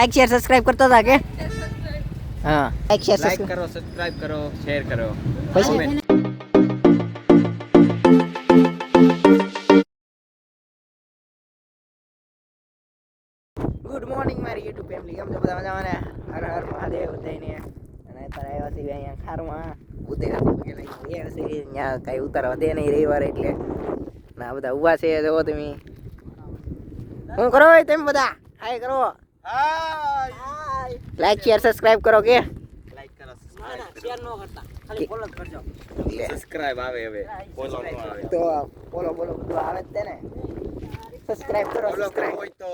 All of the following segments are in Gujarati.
लाइक शेयर सब्सक्राइब करता था के हाँ लाइक शेयर लाइक करो, सब्सक्राइब करो, शेयर करो, પછી comment. ગુડ મોર્નિંગ મારી યુટ્યુબ ફેમિલી કેમ છો બધા મજામાં ને હર હર મહાદેવ બધાને અને અત્યારે આવ્યા છીએ અહીંયા ખારમાં ઉતર્યા પગે લઈને આવ્યા છે અહીંયા કાંઈ ઉતારવા દે નહીં રવિવાર એટલે ના બધા ઊભા છે જો તમે શું કરો તમે બધા હાય કરો લાઈક શેર સબસ્ક્રાઇબ કરો કે લાઈક કરો, શેર નો કરતા ખાલી ફોલો જ કરજો સબસ્ક્રાઇબ આવે હવે, ફોલો નો આવે. તો બોલો બોલો બધું આવે જ તે ને સબસ્ક્રાઇબ કરો ફોલો સબસ્ક્રાઇબ હોય તો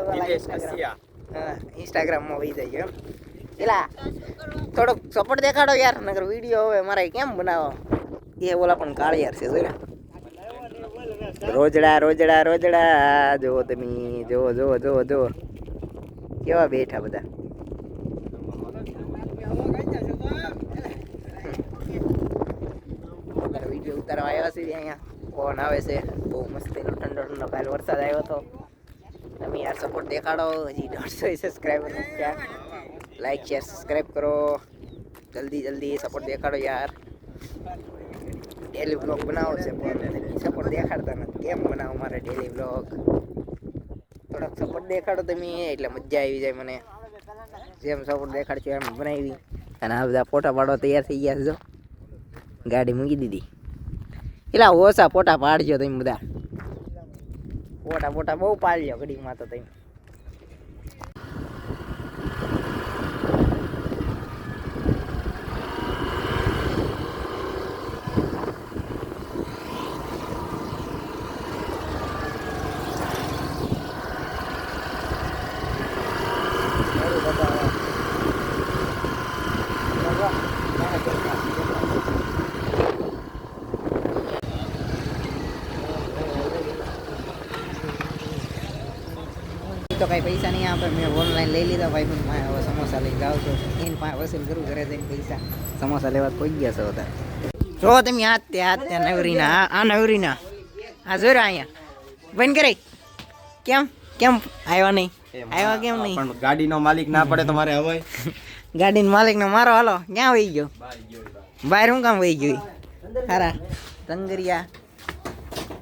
વાલા વિદેશ Instagram. કસિયા. હા ઇન્સ્ટાગ્રામમાં વહી જાય એમ એલા થોડોક સપોર્ટ દેખાડો યાર નગર વિડીયો હવે મારે કેમ બનાવો એ ઓલા પણ કાળિયાર છે જોઈ રોજડા રોજડા રોજડા જુઓ તમે જુઓ જુઓ જુઓ જુઓ કેવા બેઠા બધા વિડીયો ઉતારવા આવ્યા છે અહીંયા ફોન આવે છે બહુ મસ્તીનો ઠંડો ઠંડો કાલ વરસાદ આવ્યો હતો તમે યાર સપોર્ટ દેખાડો હજી 150 સબસ્ક્રાઈબર થયા લાઈક શેર સબસ્ક્રાઈબ કરો જલ્દી જલ્દી સપોર્ટ દેખાડો યાર ડેલી બ્લોગ બનાવો છે પણ સપોર્ટ દેખાડતા નથી કેમ બનાવો મારે ડેલી બ્લોગ થોડોક સપોર્ટ દેખાડો તમે એટલે મજા આવી જાય મને જેમ સપોર્ટ દેખાડશો એમ બનાવી અને આ બધા ફોટા પાડવા તૈયાર થઈ ગયા છે જો ગાડી મૂકી દીધી એલા ઓછા ફોટા પાડજો તમે બધા ફોટા ફોટા બહુ પાડજો ઘડીમાં તો તમે તો કઈ પૈસા નહીં આપે મેં ઓનલાઈન લઈ લીધા ભાઈ પણ મારે હવે સમોસા લઈ જાઉં છું એને પાસે વસૂલ કરું ઘરે જઈને પૈસા સમોસા લેવા કોઈ ગયા છો બધા જો તમે હાથ ત્યાં નવરીના આ નવરીના આ જોઈ રહ્યા અહીંયા બંધ કરે કેમ કેમ આવ્યા નહીં આવ્યા કેમ નહીં પણ ગાડીનો માલિક ના પડે તો મારે હવે ગાડીનો માલિક ને મારો હાલો ક્યાં વહી ગયો બહાર હું કામ વહી ગયું હારા તંગરિયા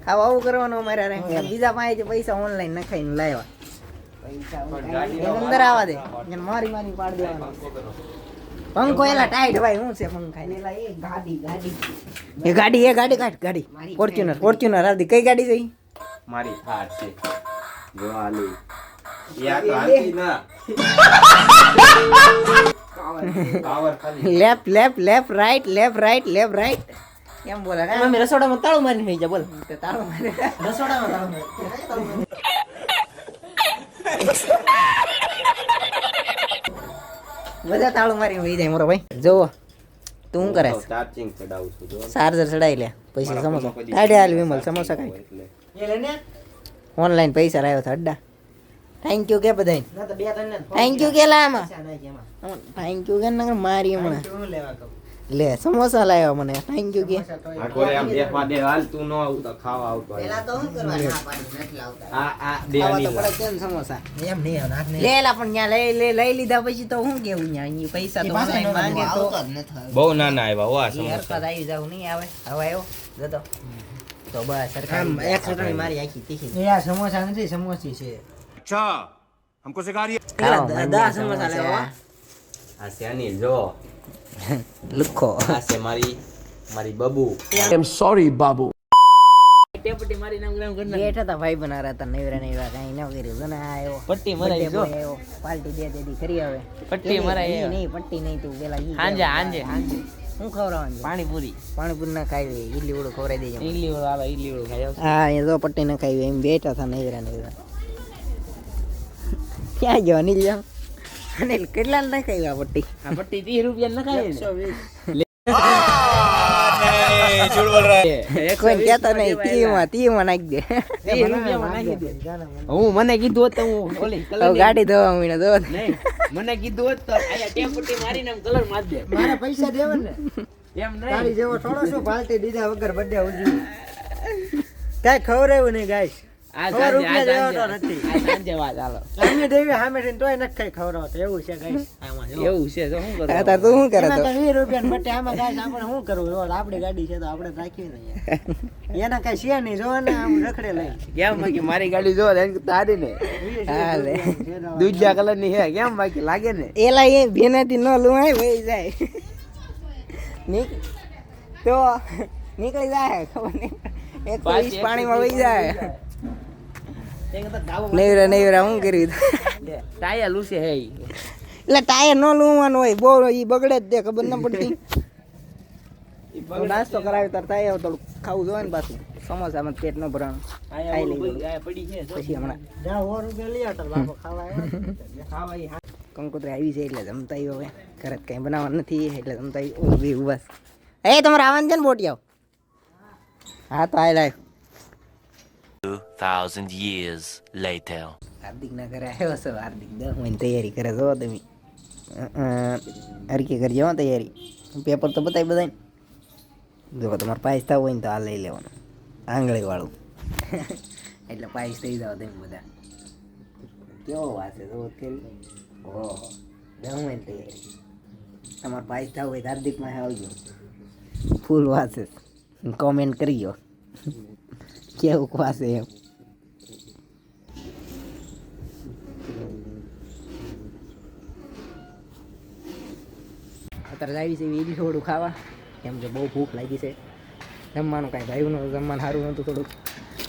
ખાવા આવું કરવાનું અમારે બીજા પાસે પૈસા ઓનલાઈન નખાઈને લાવ્યા અંદર આવવા દે મારી મારી પાડ દેવાનું પંખો એલા ટાઈટ ભાઈ શું છે પંખા એ ગાડી કાઢ ગાડી ફોર્ચ્યુનર આવતી કઈ ગાડી જઈ મારી થાર છે જો આલી યા તો હાલતી ના પાવર ખાલી લેફ્ટ રાઈટ કેમ બોલે મમ્મી રસોડામાં તાળું મારીને થઈ જા બોલ તાળું મારી રસોડામાં તાળું બધા તાળું મારી વહી જાય મોરો ભાઈ જોવો તું શું કરે ચાર્જિંગ ચડાવું છું જો ચાર્જર ચડાવી લે પૈસા સમોસા કાઢે હાલ વિમલ સમોસા કાઢ ઓનલાઈન પૈસા લાવ્યો હતા અડ્ડા થેન્ક યુ કે બધાય થેન્ક યુ કે લામાં થેન્ક યુ કે નગર મારી હમણાં લે સમોસા લાવ્યો મને થેન્ક યુ કે આ કોરે આમ બેફા દે હાલ તું નો આવતો ખાવા આવતો પેલા તો શું કરવા ના પાડી નથી લાવતા આ દે ખાવા તો ની પડે કેમ સમોસા એમ નહીં નાખ ને લેલા પણ ન્યા લઈ લીધા પછી તો શું કેવું ન્યા ઈ પૈસા તો ઓનલાઈન માંગે તો બહુ નાના આવ્યા હો આ ઈ હરકત આવી જાવ નહીં આવે હવે આવ્યો જતો તો બસ સરકાર એક સટણી મારી આખી તીખી એ આ સમોસા નથી સમોસી છે अच्छा हमको सिखा रही દા સમોસા લેવા આ સેની જો લુખો આ છે મારી બબુ एम सॉरी बाबू ટેપટી મારી નામ ગ્રામ કરના બેઠા હતા ભાઈ બના રહ્યા હતા નવરા કઈ ન કર્યું જને આવ્યો પટ્ટી મરાઈ જો પાર્ટી દે દેદી કરી આવે પટ્ટી મરાઈ નહીં પટ્ટી નહીં તું પેલા ઈ હાંજે હું ખવડાવવાનું પાણીપુરી પાણીપુરી ના ખાવી ઈડલી વડું ખવડાવી દેજો ઈડલી વાળો આવે ઈડલી વાળો ખાઈ હા એ તો પટ્ટી ના ખાવી એમ બેઠા હતા નવરા ક્યાં ગયો અનિલ જામ અનિલ કેટલા ના ખાવી આ પટ્ટી આ પટ્ટી 30 રૂપિયા ન ખાય કોઈ કહેતો નહીં તીમાં નાખી દે 30 રૂપિયામાં નાખી દે હું મને કીધું હોત તો હું ઓલી હવે ગાડી ધોવા મીને ધો નહીં મને કીધું હોત તો આયા ટેપટી મારીને આમ કલર માર દે મારા પૈસા દેવા ને એમ નહીં જેવો થોડો શું પાર્ટી દીધા વગર બર્થડે ઉજવી કાંઈ ખવડાવ્યું નહીં ગાઈસ આ 100 સાંજે રૂપિયા જેવો તો નથી. આ સાંજે વાત હાલો અમે દેવી સામે થઈને તોય નથી ખાઈ ખવડાવતો એવું છે guys. આમાં જો. એવું છે તો શું કરું તાર તું શું કરે એમાં તો તો 20 રૂપિયાની બટે આમાં guys આપણે શું કરવું? જો આપણી ગાડી છે તો આપણે રાખીએ ને યાર. એના કઈ છે નહીં, જો ને આમ રખડે લઈ. કેમ બાકી મારી ગાડી જો તારી ને હા લે દૂધિયા કલર ની હે કેમ બાકી લાગે ને એલા એ ભેનાથી ન લુવાય વહી જાય તો નીકળી જાય ખબર નહીં 120 પાણીમાં વહી જાય નહીરા હું કર્યું ટાયર લૂસે હે ઈ. એટલે ટાયર ન લુવાનું હોય બહુ ઈ બગડે જ દે ખબર ન પડતી નાસ્તો કરાવી તાર ટાયર થોડું ખાવું જોઈએ ને પાછું સમોસામાં પેટ ન ભરાણ ખાઈ લઈ પડી છે પછી હમણાં જા 100 રૂપિયા લઈ આવતો બાપો ખાવા આવ્યો. કંકોત્રી આવી છે એટલે જમતા આવ્યો હવે ઘરે કંઈ બનાવવાનું નથી એટલે જમતા આવ્યો બી ઉભા એ તમારે આવવાનું છે ને બોટિયાઓ હા તો આય લાય 2000 years later. હાર્દિક ના ઘરે આવ્યો છો હાર્દિક 10 મહિને તૈયારી કરે જો તમે હરકી કરજો હો તૈયારી પેપર તો બતાવી બધાને જો તમારે પાસ થવું હોય ને તો આ લઈ લેવાનું આંગળી વાળું એટલે પાસ થઈ જાવ તમે બધા કેવો વાસે જો કેવી ઓહો 10 મહિને તૈયારી તમારે પાસ થવું હોય તો હાર્દિકમાં આવજો ફૂલ વાસે કોમેન્ટ કરજો કેવું વાસે એમ અત્યારે આવી છે એવી થોડું ખાવા કેમ કે બહુ ભૂખ લાગી છે જમવાનું કાંઈ ભાઈનું જમવાનું સારું નહોતું થોડુંક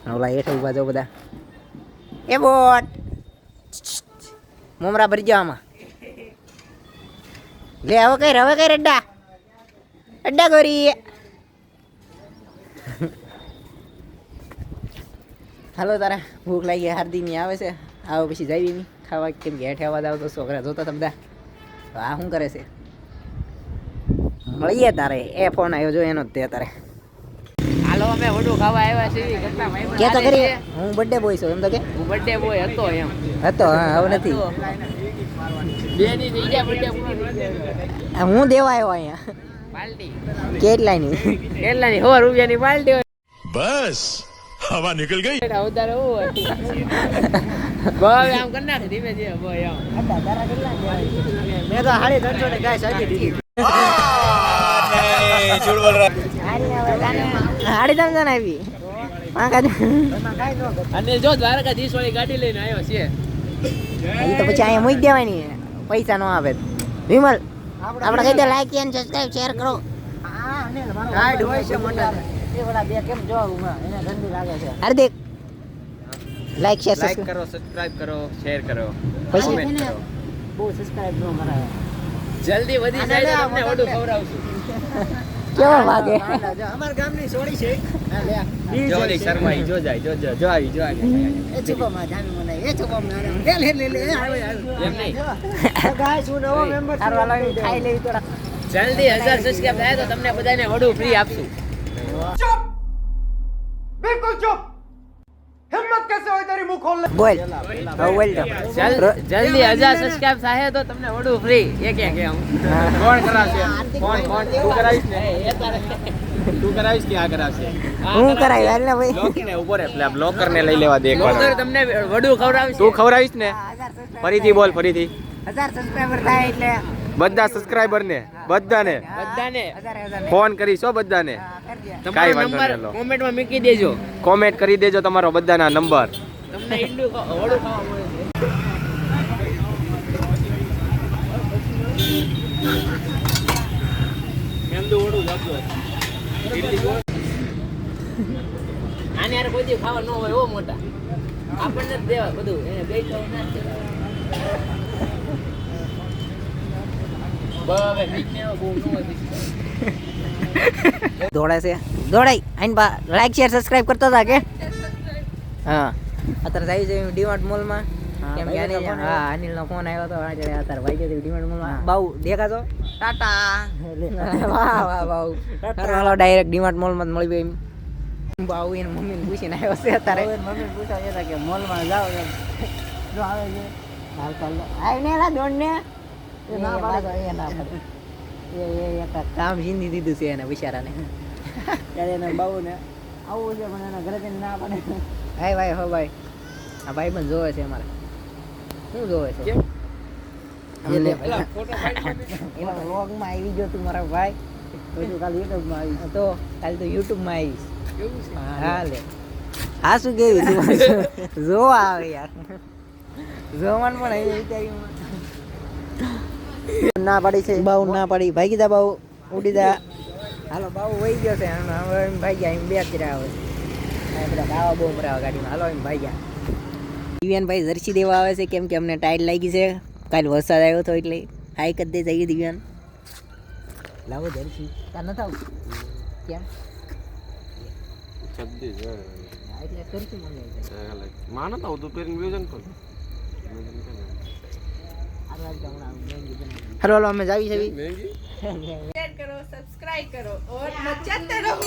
અને ઓલા હેઠ ઊભા જાઓ બધા એ બોટ મમરા ભરી જાઓ આમાં લે હવે કઈ અડ્ડા અડ્ડા ગોરી હાલો તારા ભૂખ લાગી હાર્દિકની આવે છે આવે પછી જઈએ નહીં ખાવા કેમ કે હેઠે અવાજ આવતો છોકરા જોતા હતા બધા આ શું કરે છે મળીએ તારે એ ફોન આવ્યો જો એનો જ તે તારે હાલો અમે વડું ખાવા આવ્યા છીએ કેટલા ભાઈ કે તો કરી હું બર્થડે બોય છું એમ તો કે હું બર્થડે બોય હતો એમ હતો હા હવે નથી બે ની થઈ ગયા બર્થડે પૂરો આ હું દેવા આવ્યો અહીંયા પાર્ટી કેટલાની કેટલાની 100 રૂપિયાની પાર્ટી હોય बस हवा निकल गई વધારે હોય બોય આમ કર નાખ ધીમે ધીમે બોય આમ મેં તો 350 ને ગાય આપી દીધી. હાડી તમે જણ આવી એમાં કાંઈ ન ઘટે. અને જો દ્વારકાધીશ વાળી ગાડી લઈને આવ્યો છે એ તો પછી અહીંયા મૂકી દેવાની પૈસા નો આવે વિમલ આપણે કહી દે લાઈક અને સબસ્ક્રાઇબ શેર કરો હા ને મારો ગાઈડ હોય છે મોટા એ ઓલા બે કેમ જો એને ગંદી લાગે છે. હાર્દિક લાઈક શેર લાઈક કરો સબસ્ક્રાઇબ કરો શેર કરો પછી comment કરો. બહુ સબસ્ક્રાઇબ ન કરાય. જલ્દી વધી જાય તો તમને વડું ખવડાવશું કેવો વાગે અમાર ગામની સોડી છે. હા લે. જો ઓલી શર્માઈ જો જાય જો આવી એ છુપામાં જામી મને એ છુપામાં લે આવ્યો. એમ નહીં તો ગાઈસ હું નવો મેમ્બર તારો વાલો ખાઈ લેવી થોડા જલ્દી 1000 સબસ્ક્રાઇબ થાય તો તમને બધાને વડું ફ્રી આપશું બોલ હવે બોલ તો જલ્દી 1000 સબસ્ક્રાઇબ થાય તો તમને વડું ફ્રી એક એમ કોણ કરાવશે કોણ તું કરાવીશ ને તું કરાવીશ કે આ કરાવશે હું કરાવી હાલ ને ભાઈ બ્લોક ને ઉપર એટલે બ્લોકર ને લઈ લેવા દે એક વાર. લોકર તમને વડું ખવડાવીશ તું ખવડાવીશ ને ફરીથી બોલ ફરીથી 1000 સબસ્ક્રાઇબર થાય એટલે બધા સબસ્ક્રાઇબર ને બધાને બધાને ફોન કરીશો બધાને તમારો કાંઈ વાંધો નંબર નહીં, લો. કોમેન્ટમાં મૂકી દેજો કોમેન્ટ કરી દેજો તમારો બધાના નંબર તમને ઈંડું વડું ખાવા મળે છે મેંદુ વડું લાગતું હોય આને યાર કોઈ દી ખાવા ન હોય ઓ મોટા આપણને જ દેવા બધું એને બે ખાવા ના જ દેવા બરાબર મીઠ ને બહુ ન હોય દોડે છે દોડાઈ આઈન બા લાઈક શેર સબસ્ક્રાઇબ કરતા હતા કે હા અત્યારે જાય છે ડીમાર્ટ મોલમાં કેમ કે અનિલ હા અનિલનો ફોન આવ્યો હતો આજે અત્યારે ભાઈ છે ડીમાર્ટ મોલમાં બાઉ દેખાતો ટાટા વાહ વાહ બાઉ હાલો ડાયરેક્ટ ડીમાર્ટ મોલમાં જ મળી ગઈ બાઉ એને મમ્મીને પૂછીને આવ્યો છે અત્યારે મમ્મી પૂછા હતા કે મોલમાં જાવ એમ જો આવે છે હાલ ચાલ આવ ને લા દોડ ને એ ના પાડે એ ના પાડે એ એક કામ જીંદી દીધું છે એને બિચારાને ત્યારે એને બાબુને આવું છે પણ એના ઘરે જઈને ના પાડે હાય ભાઈ હો ભાઈ આ ભાઈ પણ જોવે છે અમારે શું જોવે છે કેમ? અમને પેલા ફોટો પાડી એમાં વ્લોગમાં આવી ગયો તું મારા ભાઈ પછી કાલે યુટ્યુબમાં આવી તો કાલે તો યુટ્યુબમાં આવીશ કેવું છે હા લે હા શું કેવી તું જોવા આવે યાર જોવાનું પણ આવી વિચાર્યું ના પાડી છે બાઉ ના પાડી ભાગી જા બાઉ ઉડી જા હાલો બાઉ વહી ગયો છે હવે એમ ભાઈ ગયા એમ બે જ રહ્યા હવે આ બધા દાવા બહુ મરાવા ગાડીમાં હાલો એમ ભાઈ ગયા દિવ્યાન ભાઈ જર્સી દેવા આવે છે કેમ કે અમને ટાઈટ લાગી છે કાલે વરસાદ આવ્યો હતો એટલે હાઈ કરી દે જઈએ દિવ્યાન લાવો જર્સી તાર ન થાવ કેમ એટલે કરશું મને માનો તો તું પેન મ્યુઝિક કર હાલો હાલો અમે જાવી છે शेयर करो सब्सक्राइब करो और मचाते रहो